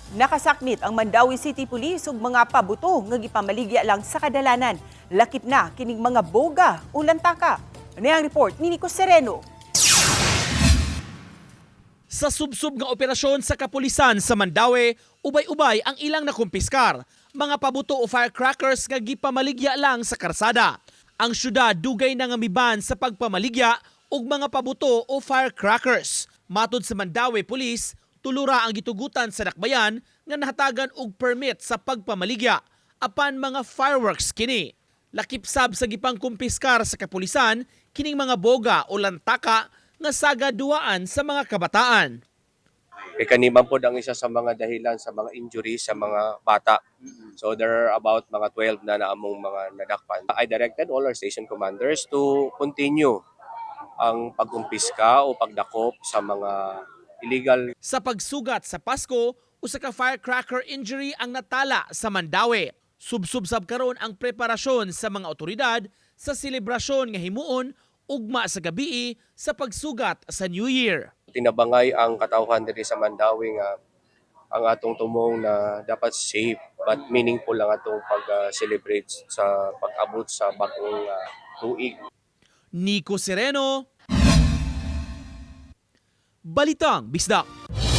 Nakasakmit ang Mandawi City Police ug mga pabuto nga gipamaligya lang sa kadalanan. Lakip na kining mga boga o lantaka. Ano ang report ni Nico Sereno? Sa subsub nga operasyon sa kapulisan sa Mandawi, ubay-ubay ang ilang nakumpiskar. Mga pabuto o firecrackers nga gipamaligya lang sa karsada. Ang syudad dugay na nga miban sa pagpamaligya ug mga pabuto o firecrackers. Matod sa Mandawi Police, tulura ang gitugutan sa dakbayan nga nahatagan og permit sa pagpamaligya apan mga fireworks kini. Lakip sab sa gipang kumpiskar sa kapulisan kining mga boga o lantaka nga sagaduaan sa mga kabataan. Kaniman po ang isa sa mga dahilan sa mga injuries sa mga bata. So there are about mga 12 na naamong mga nadakpan. I directed all our station commanders to continue ang pagkumpiska o pagdakop sa mga illegal. Sa pagsugat sa Pasko, usa ka firecracker injury ang natala sa Mandawi. Subsub-sab karon ang preparasyon sa mga otoridad sa selebrasyon nga himuon ugma sa gabii sa pagsugat sa New Year. Tinabangay ang katawhan diri sa Mandawi nga ang atong tumong na dapat safe but meaningful lang atong pag-celebrate sa pag-abot sa bagong tuig. Nico Sereno, Balitang Bisdak.